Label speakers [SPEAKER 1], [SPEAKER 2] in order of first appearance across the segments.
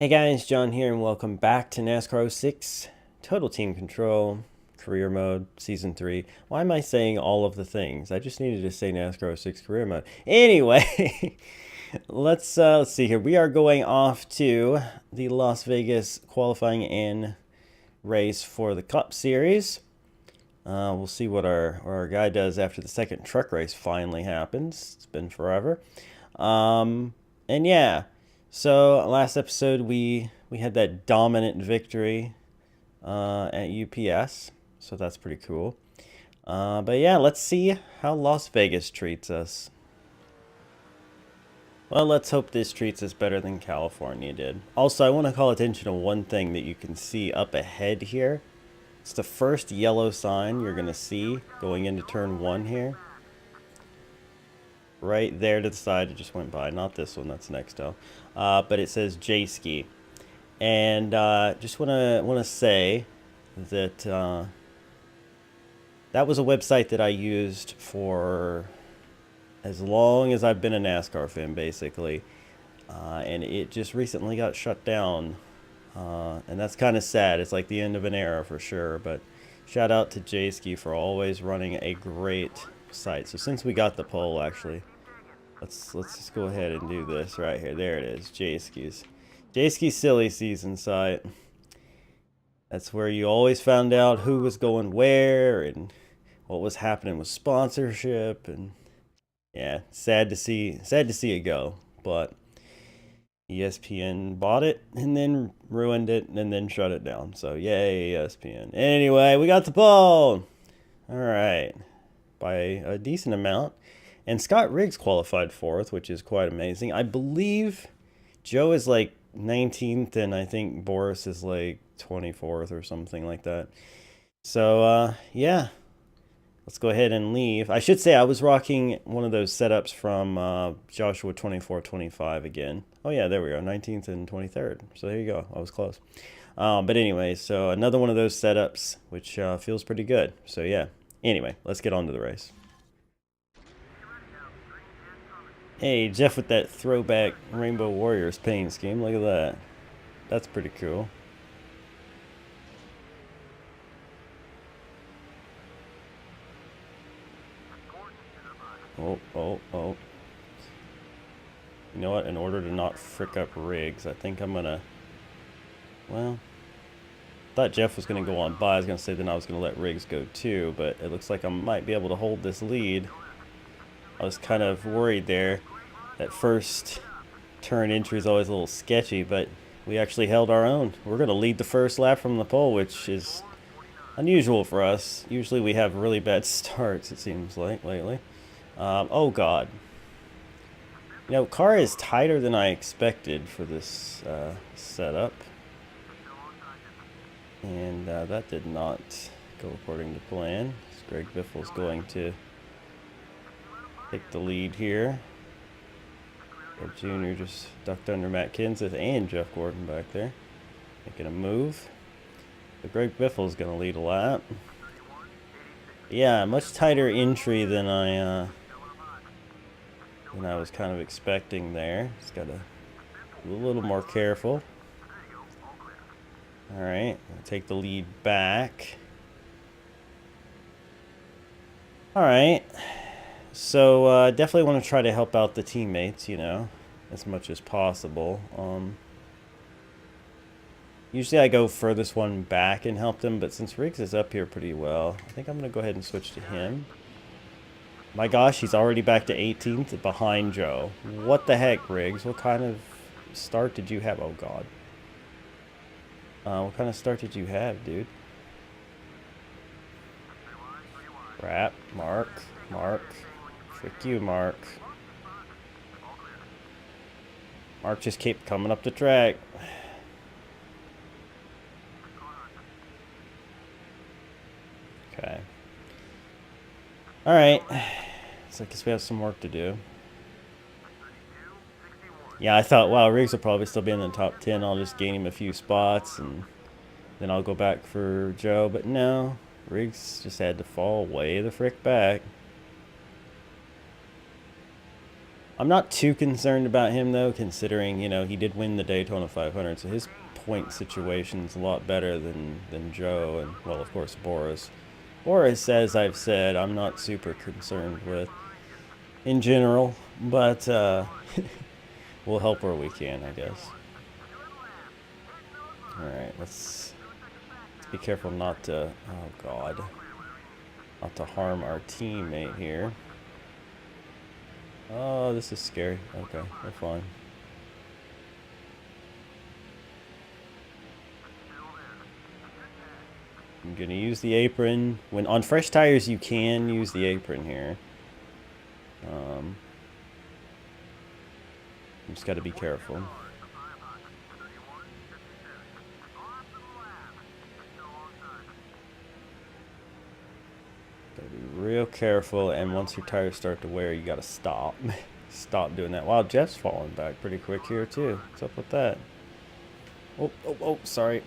[SPEAKER 1] Hey guys, John here, and welcome back to NASCAR 06 Total Team Control Career Mode Season 3. Why am I saying all of the things? I just needed to say NASCAR 06 Career Mode. Anyway, let's see here. We are going off to the Las Vegas qualifying and race for the Cup Series. We'll see what our guy does after the second truck race finally happens. It's been forever. And yeah. So last episode we had that dominant victory at UPS, so that's pretty cool. But yeah, let's see how Las Vegas treats us. Well, let's hope this treats us better than California did. Also, I want to call attention to one thing that you can see up ahead here. It's the first yellow sign you're going to see going into turn 1 here. Right there to the side, it just went by. Not this one, that's Nextel. But it says J-Ski. And just wanna say that that was a website that I used for as long as I've been a NASCAR fan, basically. And it just recently got shut down. And that's kind of sad. It's like the end of an era for sure. But shout out to J-Ski for always running a great site. So since we got the poll, actually, let's just go ahead and do this right here. There it is, J-Ski's. J-Ski's Silly Season site. That's where you always found out who was going where and what was happening with sponsorship. And yeah, sad to see it go. But ESPN bought it and then ruined it and then shut it down. So yay, ESPN. Anyway, we got the poll. All right, by a decent amount. And Scott Riggs qualified 4th, which is quite amazing. I believe Joe is like 19th, and I think Boris is like 24th or something like that. So, yeah. Let's go ahead and leave. I should say I was rocking one of those setups from Joshua 24-25 again. Oh, yeah, there we go. 19th and 23rd. So there you go. I was close. But anyway, so another one of those setups, which feels pretty good. So, yeah. Anyway, let's get on to the race. Hey, Jeff with that throwback Rainbow Warriors paint scheme. Look at that. That's pretty cool. Oh. You know what? In order to not frick up Riggs, I think I'm gonna... Well... I thought Jeff was gonna go on by. I was gonna say then I was gonna let Riggs go too, but it looks like I might be able to hold this lead. I was kind of worried there. That first turn entry is always a little sketchy, but we actually held our own. We're going to lead the first lap from the pole, which is unusual for us. Usually we have really bad starts, it seems like, lately. Oh, God. You know, car is tighter than I expected for this setup. And that did not go according to plan. Greg Biffle's going to take the lead here. Junior just ducked under Matt Kenseth and Jeff Gordon back there. Making a move. But Greg Biffle's going to lead a lap. Yeah, much tighter entry than I was kind of expecting there. Just got to be a little more careful. Alright, take the lead back. Alright. So, definitely want to try to help out the teammates, you know, as much as possible. Usually I go furthest one back and help them, but since Riggs is up here pretty well, I think I'm going to go ahead and switch to him. My gosh, he's already back to 18th behind Joe. What the heck, Riggs? What kind of start did you have? Oh, God. What kind of start did you have, dude? Crap. Mark. Frick you, Mark. Mark just kept coming up the track. Okay. Alright. So I guess we have some work to do. Yeah, I thought, wow, Riggs will probably still be in the top 10. I'll just gain him a few spots and then I'll go back for Joe. But no, Riggs just had to fall way the frick back. I'm not too concerned about him, though, considering, you know, he did win the Daytona 500, so his point situation's a lot better than Joe and, well, of course, Boris. Boris, as I've said, I'm not super concerned with in general, but we'll help where we can, I guess. Alright, let's be careful not to, oh god, not to harm our teammate here. Oh, this is scary. Okay, we're fine. I'm gonna use the apron. When on fresh tires, you can use the apron here. You just gotta be careful. Gotta be real careful, and once your tires start to wear, you gotta stop. Stop doing that. Wow, Jeff's falling back pretty quick here, too. What's up with that? Oh, sorry.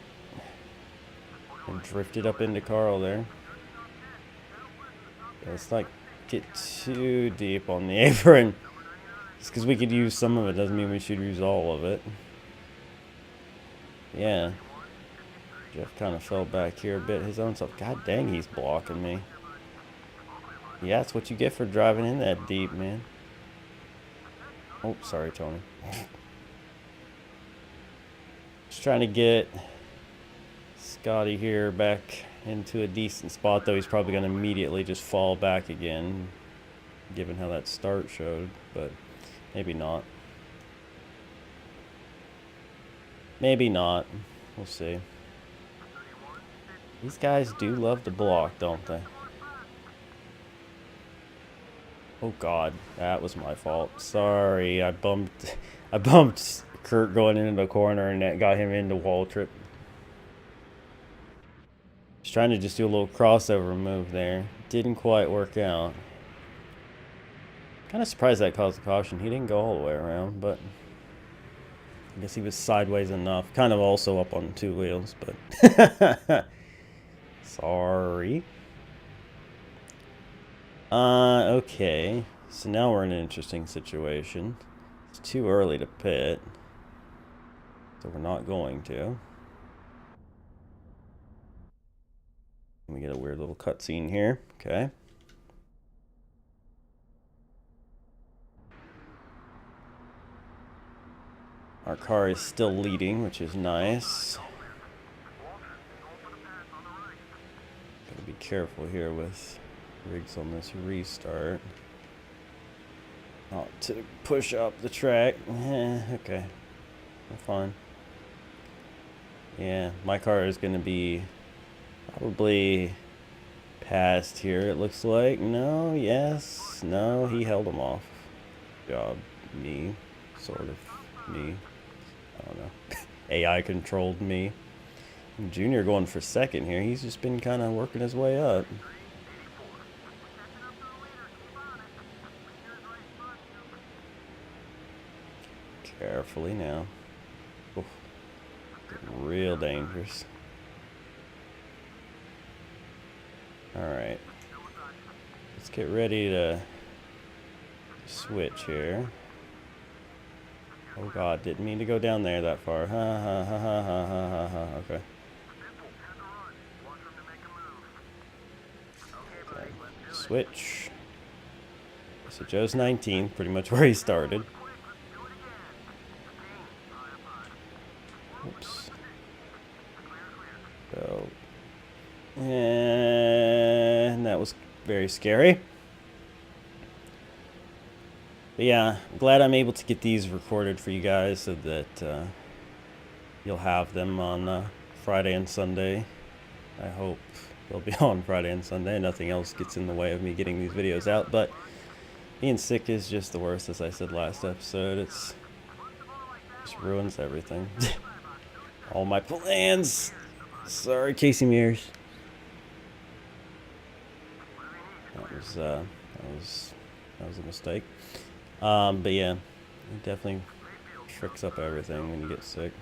[SPEAKER 1] And drifted up into Carl there. Yeah, let's not get too deep on the apron. Just because we could use some of it doesn't mean we should use all of it. Yeah. Jeff kind of fell back here a bit his own self. God dang, he's blocking me. Yeah, that's what you get for driving in that deep, man. Oh, sorry, Tony. Just trying to get Scotty here back into a decent spot, though he's probably going to immediately just fall back again, given how that start showed, but maybe not. Maybe not. We'll see. These guys do love to block, don't they? Oh god, that was my fault. Sorry, I bumped Kurt going into the corner, and that got him into wall trip. Just trying to just do a little crossover move there. Didn't quite work out. Kind of surprised that caused a caution. He didn't go all the way around, but I guess he was sideways enough. Kind of also up on two wheels, but sorry. Okay. So now we're in an interesting situation. It's too early to pit, so we're not going to. We get a weird little cutscene here. Okay. Our car is still leading, which is nice. Gotta be careful here with Riggs on this restart. Not to push up the track. Okay. We're fine. Yeah, my car is gonna be probably past here, it looks like. No, yes, no, he held him off. Job, me, sort of, me. I don't know. AI controlled me. Junior going for second here. He's just been kind of working his way up. Carefully now. Oof. Getting real dangerous. Alright. Let's get ready to switch here. Oh god, didn't mean to go down there that far. Okay. Okay. Switch. So Joe's 19, pretty much where he started. Oops. So, and that was very scary. But yeah, I'm glad I'm able to get these recorded for you guys so that you'll have them on Friday and Sunday. I hope they'll be on Friday and Sunday. Nothing else gets in the way of me getting these videos out. But being sick is just the worst, as I said last episode. It just ruins everything. All my plans. Sorry, Casey Mears. That was a mistake. But yeah, it definitely tricks up everything when you get sick.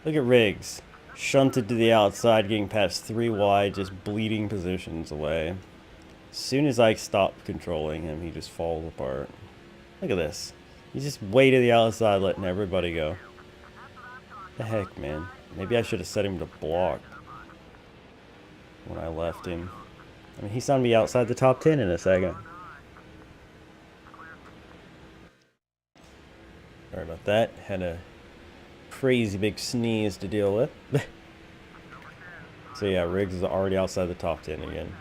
[SPEAKER 1] Look at Riggs. Shunted to the outside, getting past 3 wide, just bleeding positions away. As soon as I stop controlling him, he just falls apart. Look at this. He's just way to the outside letting everybody go. The heck, man. Maybe I should have set him to block when I left him. I mean, he's going to be outside the top 10 in a second. Sorry about that. Had a crazy big sneeze to deal with. So yeah, Riggs is already outside the top 10 again.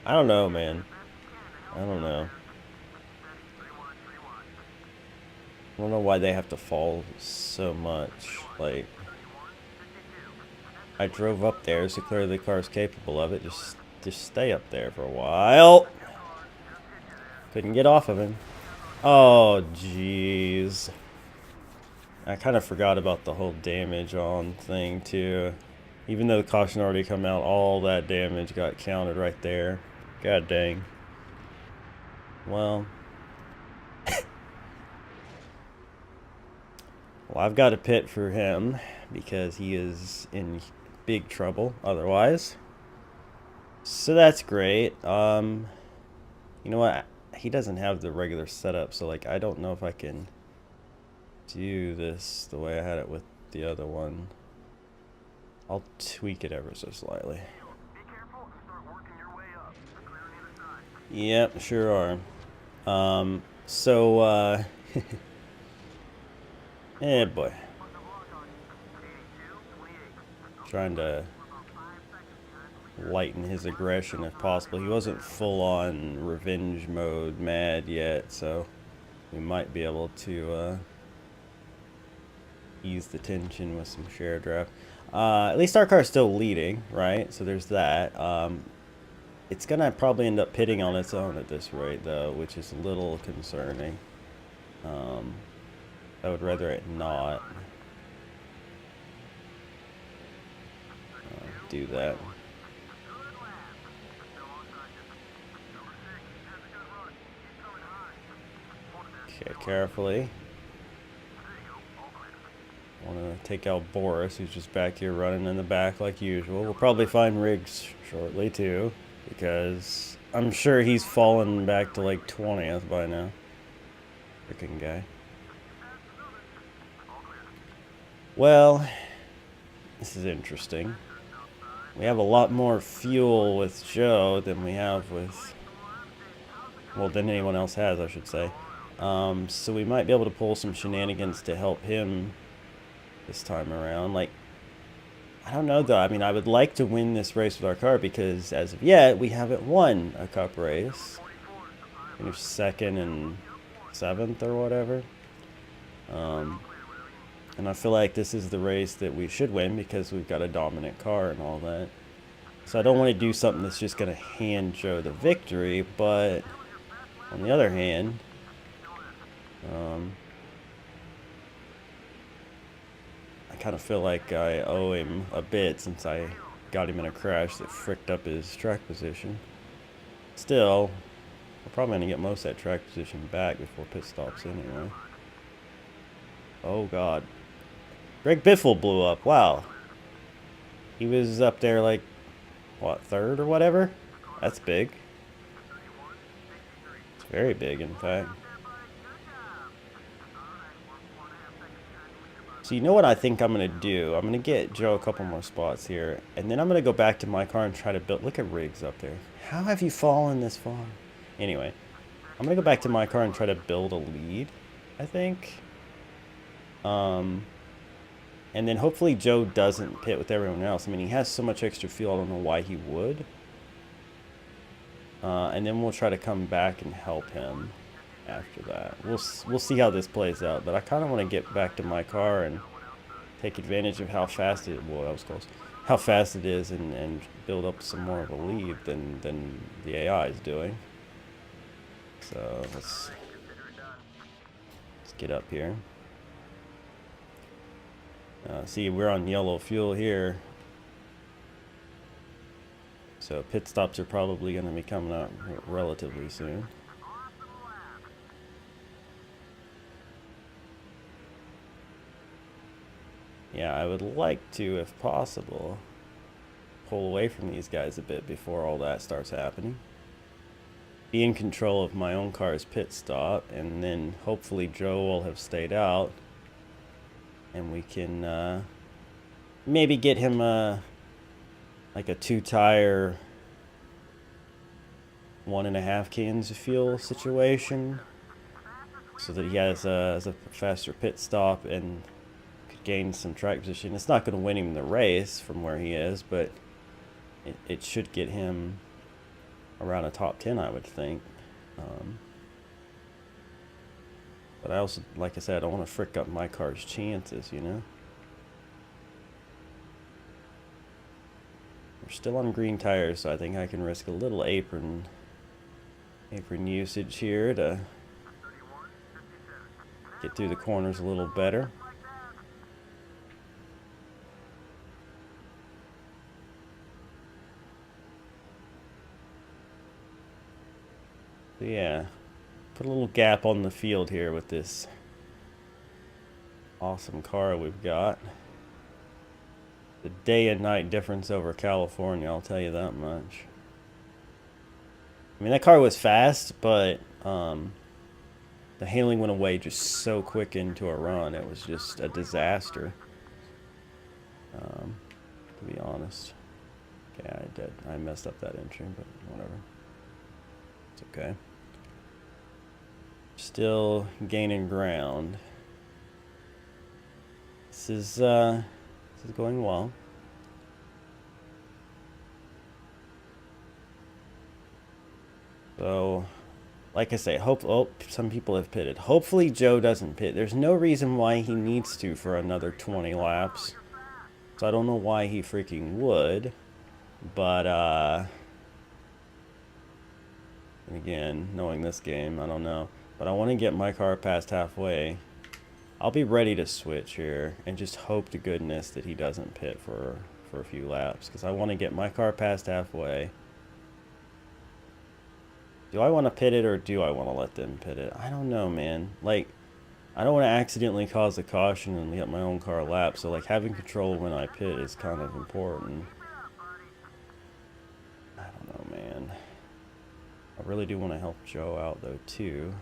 [SPEAKER 1] I don't know, man. I don't know. I don't know why they have to fall so much. Like, I drove up there, so clearly the car's capable of it. Just stay up there for a while. Couldn't get off of him. Oh, jeez. I kind of forgot about the whole damage on thing, too. Even though the caution already come out, all that damage got counted right there. God dang. Well. Well, I've got a pit for him because he is in big trouble otherwise. So that's great. You know what? He doesn't have the regular setup, so like I don't know if I can do this the way I had it with the other one. I'll tweak it ever so slightly. Yep, sure are. Eh, boy. Trying to lighten his aggression if possible. He wasn't full on revenge mode mad yet, so we might be able to ease the tension with some share draft. At least our car's still leading, right? So there's that. It's gonna probably end up pitting on its own at this rate, though, which is a little concerning. I would rather it not do that. Okay, carefully. Want to take out Boris, who's just back here running in the back like usual. We'll probably find Riggs shortly, too, because I'm sure he's fallen back to like 20th by now. Freaking guy. Well, this is interesting. We have a lot more fuel with Joe than we have with... well, than anyone else has, I should say. So we might be able to pull some shenanigans to help him this time around. Like, I don't know, though. I mean, I would like to win this race with our car because, as of yet, we haven't won a cup race. Finished 2nd and 7th or whatever. And I feel like this is the race that we should win because we've got a dominant car and all that. So I don't want to do something that's just going to hand Joe the victory, but on the other hand, I kind of feel like I owe him a bit since I got him in a crash that fricked up his track position. Still, we're probably going to get most of that track position back before pit stops anyway. Oh, God. Greg Biffle blew up. Wow. He was up there like, what, 3rd or whatever? That's big. It's very big, in fact. So you know what I think I'm going to do? I'm going to get Joe a couple more spots here. And then I'm going to go back to my car and try to build... look at Riggs up there. How have you fallen this far? Anyway. I'm going to go back to my car and try to build a lead, I think. And then hopefully Joe doesn't pit with everyone else. I mean, he has so much extra fuel, I don't know why he would. And then we'll try to come back and help him after that. We'll see how this plays out. But I kind of want to get back to my car and take advantage of how fast it... well, that was close. How fast it is and build up some more of a lead than the AI is doing. So let's get up here. See, we're on yellow fuel here. So pit stops are probably going to be coming up relatively soon. Yeah, I would like to, if possible, pull away from these guys a bit before all that starts happening. be in control of my own car's pit stop, and then hopefully Joe will have stayed out, and we can maybe get him like a 2-tire, 1.5 cans of fuel situation, so that he has a faster pit stop and could gain some track position. It's not going to win him the race from where he is, but it should get him around a top 10, I would think. But I also, like I said, I don't want to frick up my car's chances, you know? We're still on green tires, so I think I can risk a little apron usage here to get through the corners a little better. So yeah, put a little gap on the field here with this awesome car we've got. The day and night difference over California, I'll tell you that much. I mean, that car was fast, but the handling went away just so quick into a run. It was just a disaster, to be honest. Yeah, I messed up that entry, but whatever. It's okay. Still gaining ground. This is going well. So, like I say, some people have pitted. Hopefully Joe doesn't pit. There's no reason why he needs to for another 20 laps. So I don't know why he freaking would. But, and again, knowing this game, I don't know. But I want to get my car past halfway. I'll be ready to switch here and just hope to goodness that he doesn't pit for a few laps, because I want to get my car past halfway. Do I want to pit it, or do I want to let them pit it? I don't know, man. Like, I don't want to accidentally cause a caution and get my own car lapped, so like having control when I pit is kind of important. I don't know, man. I really do want to help Joe out though too.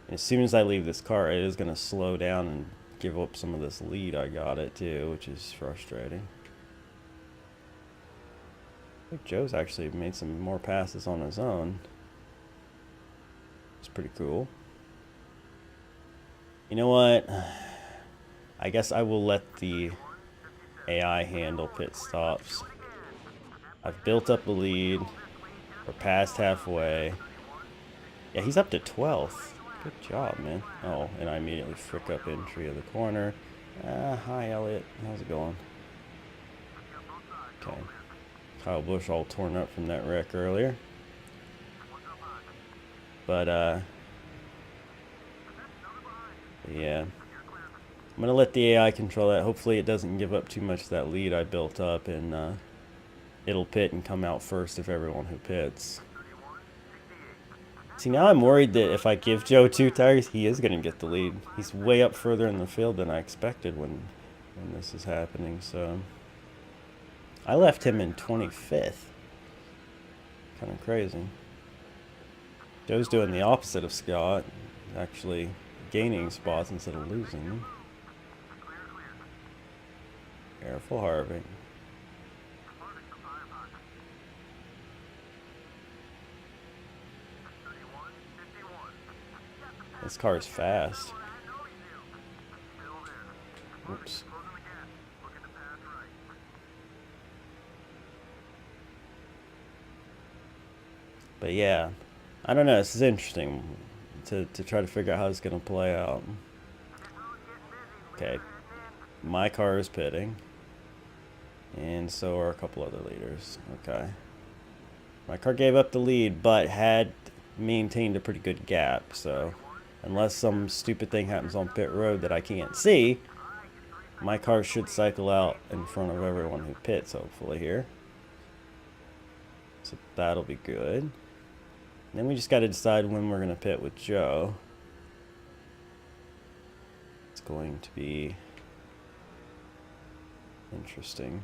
[SPEAKER 1] As soon as I leave this car, it is going to slow down and give up some of this lead I got it too, which is frustrating. I think Joe's actually made some more passes on his own. It's pretty cool. You know what? I guess I will let the AI handle pit stops. I've built up a lead. We're past halfway. Yeah, he's up to 12th. Good job, man. Oh, and I immediately frick up entry of the corner. Hi, Elliot. How's it going? Okay. Kyle Busch all torn up from that wreck earlier. But, yeah. I'm going to let the AI control that. Hopefully it doesn't give up too much of that lead I built up, and it'll pit and come out first if everyone who pits. See, now I'm worried that if I give Joe 2 tires, he is going to get the lead. He's way up further in the field than I expected when this is happening, so... I left him in 25th. Kind of crazy. Joe's doing the opposite of Scott, actually gaining spots instead of losing. Careful, Harvick. This car is fast. Oops. But yeah, I don't know. This is interesting to try to figure out how it's going to play out. Okay, my car is pitting, and so are a couple other leaders. Okay, my car gave up the lead, but had maintained a pretty good gap. So, unless some stupid thing happens on pit road that I can't see, my car should cycle out in front of everyone who pits, hopefully here. So that'll be good. Then we just got to decide when we're going to pit with Joe. It's going to be interesting.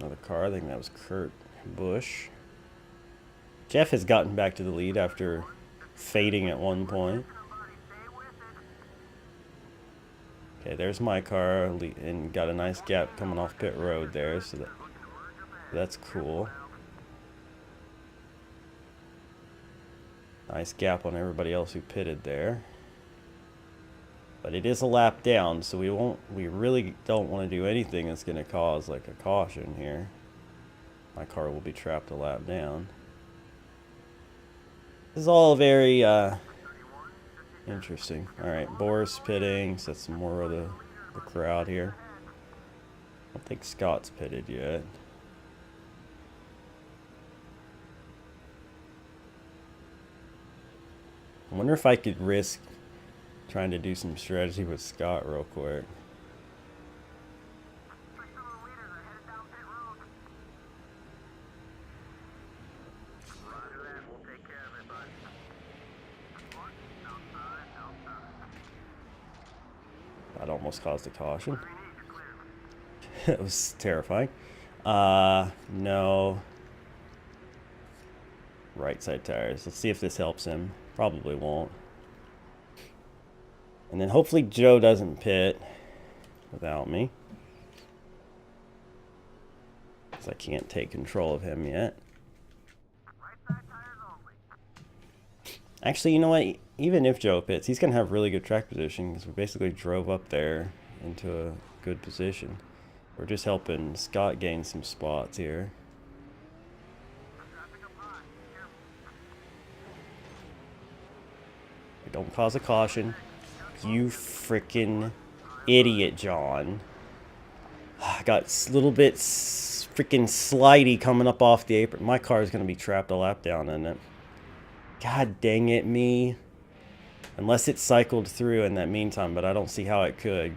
[SPEAKER 1] another car. I think that was Kurt Busch. Jeff has gotten back to the lead after fading at one point. Okay, there's my car, and got a nice gap coming off pit road there, so that's cool. Nice gap on everybody else who pitted there. But it is a lap down, so we really don't want to do anything that's going to cause like a caution here. My car will be trapped a lap down. This is all very interesting. Alright, Boris pitting, set some more of the crowd here. I don't think Scott's pitted yet. I wonder if I could risk trying to do some strategy with Scott real quick. That almost caused a caution. It was terrifying. No. Right side tires. Let's see if this helps him. Probably won't. And then hopefully Joe doesn't pit without me, because I can't take control of him yet. Actually, you know what? Even if Joe pits, he's going to have really good track position, because we basically drove up there into a good position. We're just helping Scott gain some spots here. Don't cause a caution. You freaking idiot, John. I got a little bit freaking slidey coming up off the apron. My car is going to be trapped a lap down in it. God dang it, me. Unless it cycled through in that meantime, but I don't see how it could.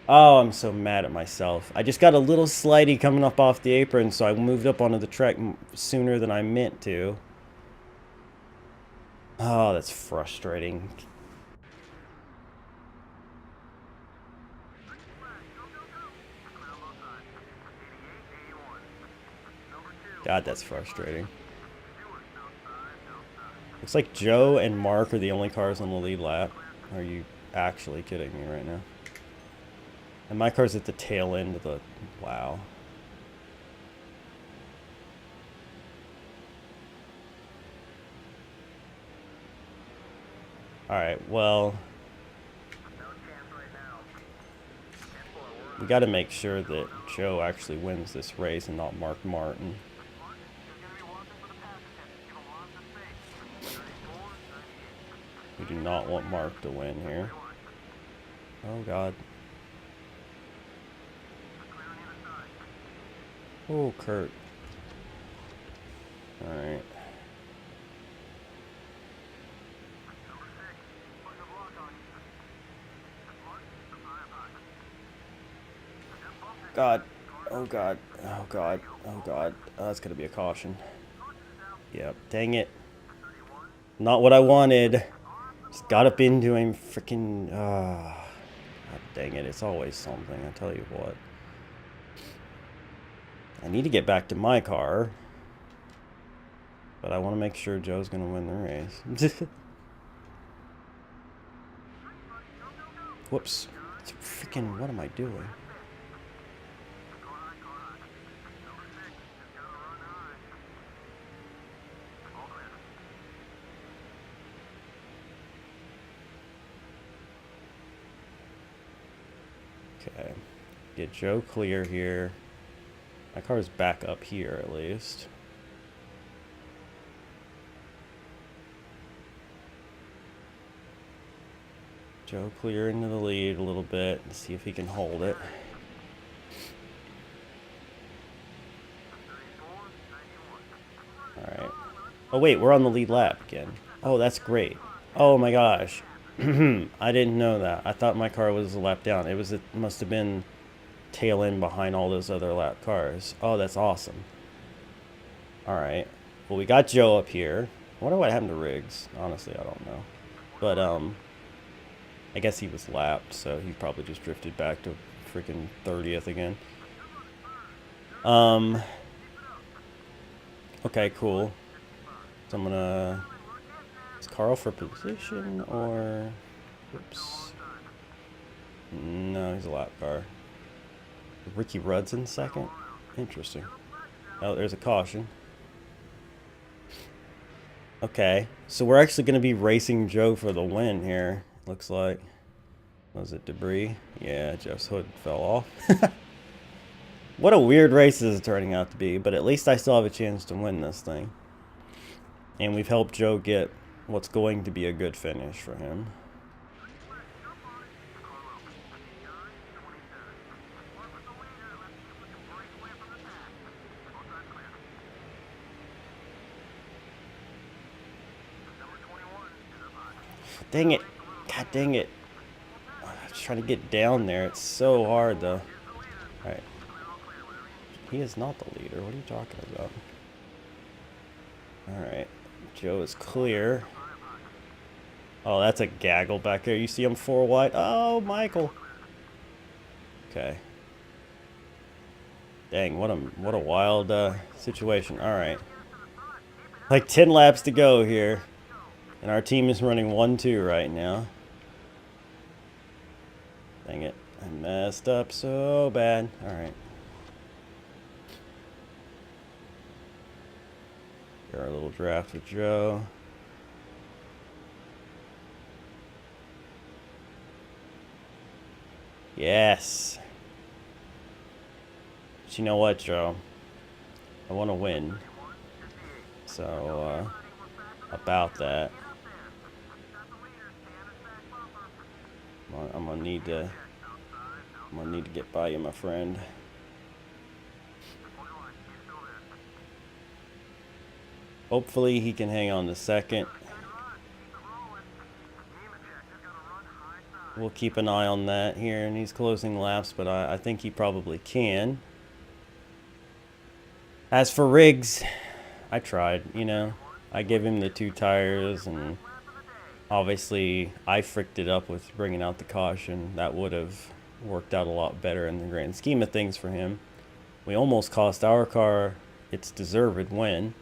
[SPEAKER 1] Oh, I'm so mad at myself. I just got a little slidey coming up off the apron, so I moved up onto the track sooner than I meant to. Oh, that's frustrating. God, that's frustrating. Looks like Joe and Mark are the only cars on the lead lap. Are you actually kidding me right now? And my car's at the tail end of the... Wow. Alright, well... we gotta make sure that Joe actually wins this race and not Mark Martin. We do not want Mark to win here. Oh, God. Oh, Kurt. Alright. God. Oh, God. Oh, God. Oh, God. Oh, that's gonna be a caution. Yep. Dang it. Not what I wanted. Just got up into him. Freaking. God dang it. It's always something. I tell you what. I need to get back to my car. But I want to make sure Joe's gonna win the race. Whoops. It's freaking. What am I doing? Okay, get Joe clear here. My car's back up here at least. Joe clear into the lead a little bit and see if he can hold it. Alright. Oh wait, we're on the lead lap again. Oh, that's great. Oh my gosh. I didn't know that. I thought my car was a lap down. It must have been tail end behind all those other lap cars. Oh, that's awesome. Alright. Well, we got Joe up here. I wonder what happened to Riggs. Honestly, I don't know. But, I guess he was lapped, so he probably just drifted back to freaking 30th again. Okay, cool. So I'm gonna... Is Carl for position or... Oops. No, he's a lap car. Ricky Rudd's in second? Interesting. Oh, there's a caution. Okay, so we're actually going to be racing Joe for the win here, looks like. Was it debris? Yeah, Jeff's hood fell off. What a weird race this is turning out to be, but at least I still have a chance to win this thing. And we've helped Joe get what's going to be a good finish for him. Dang it. God dang it. I'm trying to get down there. It's so hard, though. Alright. He is not the leader. What are you talking about? Alright. Joe is clear. Oh, that's a gaggle back there. You see him 4 wide? Oh, Michael. Okay. Dang, what a wild situation. Alright. Like 10 laps to go here. And our team is running 1-2 right now. Dang it. I messed up so bad. Alright. Get our little draft with Joe. Yes. But you know what, Joe? I want to win. So, about that. I'm gonna need to get by you, my friend. Hopefully he can hang on to second. We'll keep an eye on that here, and he's closing laps, but I think he probably can. As for Riggs, I tried, you know. I gave him the 2 tires, and obviously I fricked it up with bringing out the caution. That would have worked out a lot better in the grand scheme of things for him. We almost cost our car its deserved win.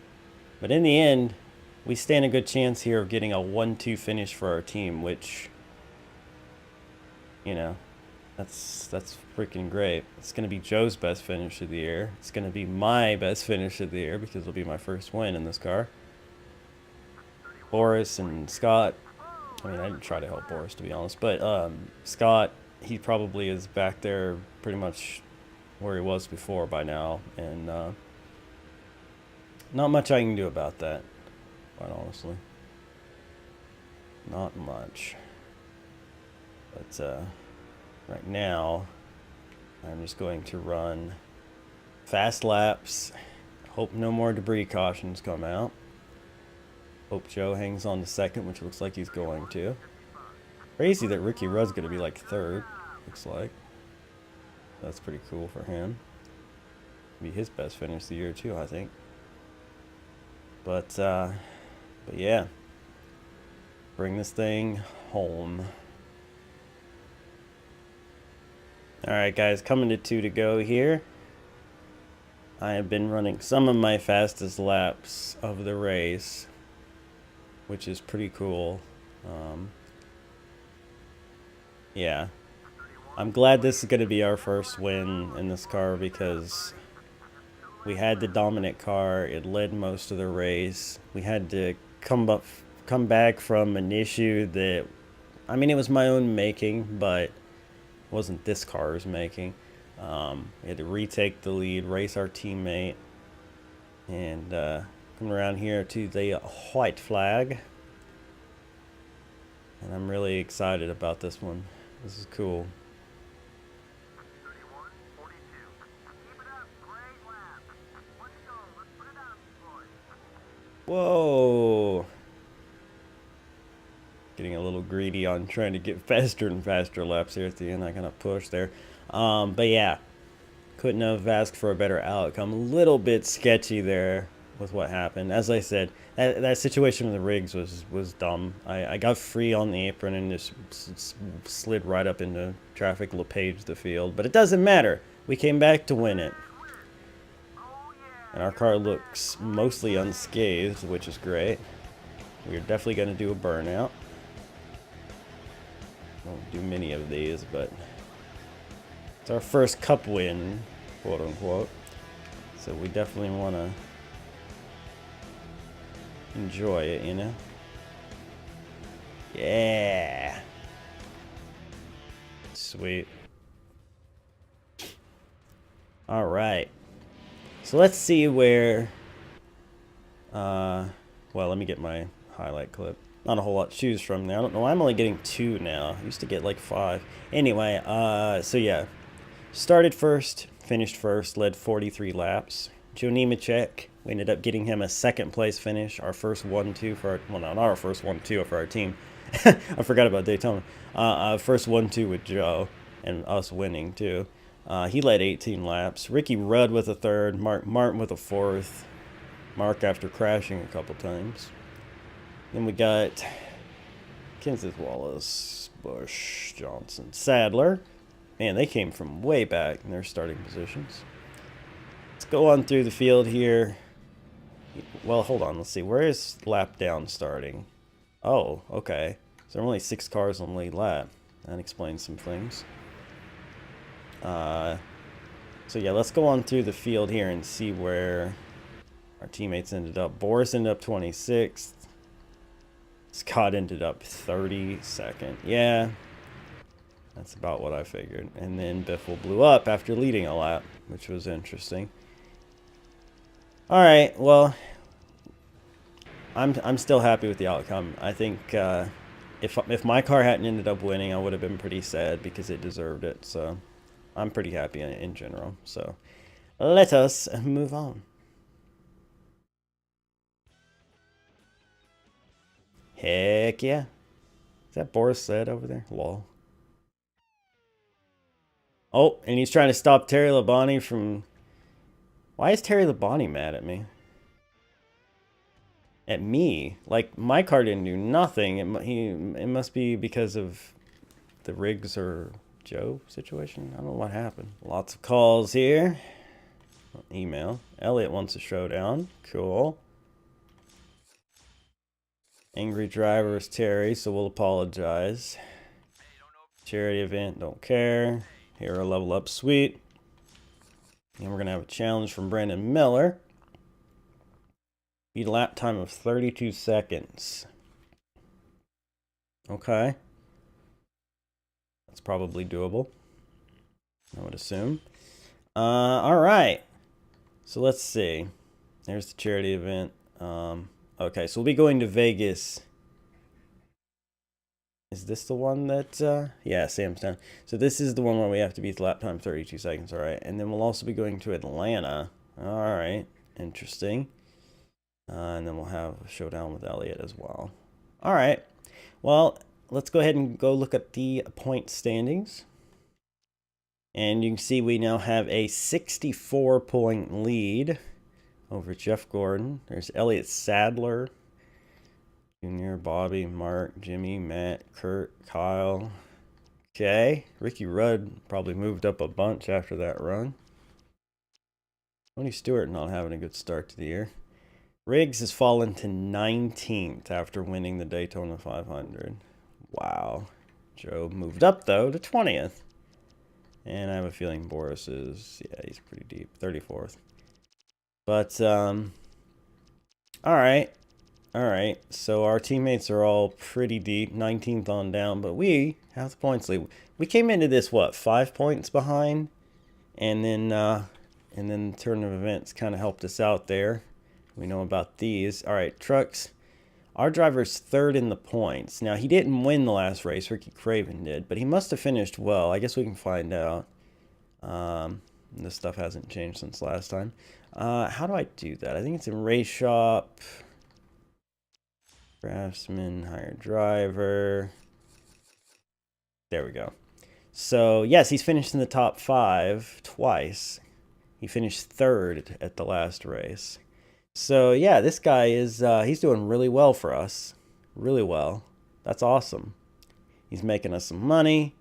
[SPEAKER 1] But in the end, we stand a good chance here of getting a 1-2 finish for our team, which, you know, that's freaking great. It's going to be Joe's best finish of the year. It's going to be my best finish of the year because it'll be my first win in this car. Boris and Scott, I mean, I didn't try to help Boris, to be honest, but Scott, he probably is back there pretty much where he was before by now, and not much I can do about that, quite honestly. Not much. But right now, I'm just going to run fast laps. Hope no more debris cautions come out. Hope Joe hangs on to second, which looks like he's going to. Crazy that Ricky Rudd's going to be like 3rd, looks like. That's pretty cool for him. Be his best finish of the year too, I think. But yeah. Bring this thing home. Alright guys, coming to 2 to go here. I have been running some of my fastest laps of the race, which is pretty cool. Yeah. I'm glad this is going to be our first win in this car because we had the dominant car. It led most of the race. We had to come back from an issue that, I mean, it was my own making, but it wasn't this car's making. We had to retake the lead, race our teammate, and come around here to the white flag. And I'm really excited about this one. This is cool. Whoa! Getting a little greedy on trying to get faster and faster laps here at the end. I kind of pushed there. But yeah, couldn't have asked for a better outcome. A little bit sketchy there with what happened. As I said, that situation with the rigs was dumb. I got free on the apron and just slid right up into traffic, LePage the field. But it doesn't matter. We came back to win it. And our car looks mostly unscathed, which is great. We're definitely going to do a burnout. Won't do many of these, but it's our first cup win, quote unquote. So we definitely want to enjoy it, you know? Yeah. Sweet. All right. So let's see where, well, let me get my highlight clip. Not a whole lot to choose from now. I don't know why I'm only getting 2 now. I used to get like 5. Anyway, so yeah. Started first, finished first, led 43 laps. Joe Nemechek, we ended up getting him a 2nd place finish. Our first 1-2 for our, well, not our first 1-2 for our team. I forgot about Daytona. First 1-2 with Joe, and us winning too. He led 18 laps. Ricky Rudd with a 3rd. Mark Martin with a 4th. Mark after crashing a couple times. Then we got Kenseth Wallace, Busch, Johnson, Sadler. Man, they came from way back in their starting positions. Let's go on through the field here. Well, hold on. Let's see. Where is lap down starting? Oh, okay. So there are only 6 cars on the lead lap. That explains some things. So yeah, let's go on through the field here and see where our teammates ended up. Boris ended up 26th. Scott ended up 32nd. Yeah, that's about what I figured. And then Biffle blew up after leading a lap, which was interesting. All right, well, I'm still happy with the outcome. I think if my car hadn't ended up winning, I would have been pretty sad because it deserved it. So I'm pretty happy in general. So let us move on. Heck yeah. Is that Boris said over there? Lol. Oh, and he's trying to stop Terry Labonte from... Why is Terry Labonte mad at me? At me? Like, my car didn't do nothing. It must be because of the Riggs or Joe situation. I don't know what happened. Lots of calls here. Email. Elliott wants a showdown. Cool. Angry driver is Terry, so we'll apologize. Charity event, don't care. Hero level up, sweet. And we're going to have a challenge from Brandon Miller. Beat a lap time of 32 seconds. Okay. That's probably doable, I would assume. All right. So let's see. There's the charity event. Okay, so we'll be going to Vegas. Is this the one that, yeah, Sam's Town. So this is the one where we have to beat the lap time 32 seconds, all right. And then we'll also be going to Atlanta. All right, interesting. And then we'll have a showdown with Elliott as well. All right, well, let's go ahead and go look at the point standings. And you can see we now have a 64-point lead over Jeff Gordon. There's Elliott Sadler, Junior, Bobby, Mark, Jimmy, Matt, Kurt, Kyle. Okay, Ricky Rudd probably moved up a bunch after that run. Tony Stewart not having a good start to the year. Riggs has fallen to 19th after winning the Daytona 500. Wow. Joe moved up, though, to 20th. And I have a feeling Boris is, yeah, he's pretty deep, 34th. But, all right. All right. So our teammates are all pretty deep, 19th on down, but we have the points lead. We came into this, what, 5 points behind? And then the turn of events kind of helped us out there. We know about these. All right, trucks. Our driver's 3rd in the points. Now, he didn't win the last race. Ricky Craven did, but he must have finished well. I guess we can find out. This stuff hasn't changed since last time. How do I do that? I think it's in race shop. Craftsman, hire driver. There we go. So, yes, he's finished in the top 5 twice. He finished 3rd at the last race. So, yeah, this guy is, he's doing really well for us. Really well. That's awesome. He's making us some money.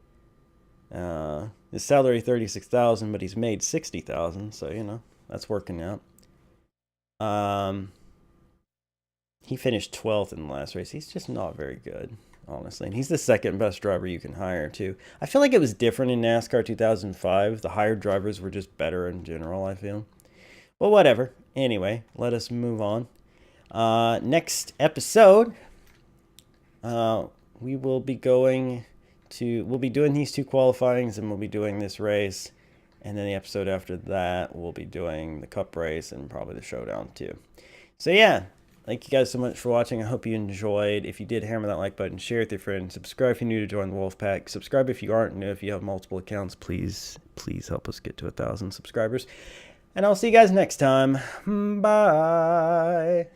[SPEAKER 1] His salary $36,000, but he's made $60,000, so, you know, that's working out. He finished 12th in the last race. He's just not very good, honestly. And he's the second best driver you can hire, too. I feel like it was different in NASCAR 2005. The hired drivers were just better in general, I feel. Well, whatever. Anyway, let us move on. Next episode, we will be going to... We'll be doing these 2 qualifyings, and we'll be doing this race. And then the episode after that, we'll be doing the Cup race and probably the Showdown, too. So, yeah. Thank you guys so much for watching. I hope you enjoyed. If you did, hammer that like button, share with your friends, subscribe if you're new to join the Wolfpack, subscribe if you aren't new. If you have multiple accounts, please help us get to 1,000 subscribers. And I'll see you guys next time. Bye.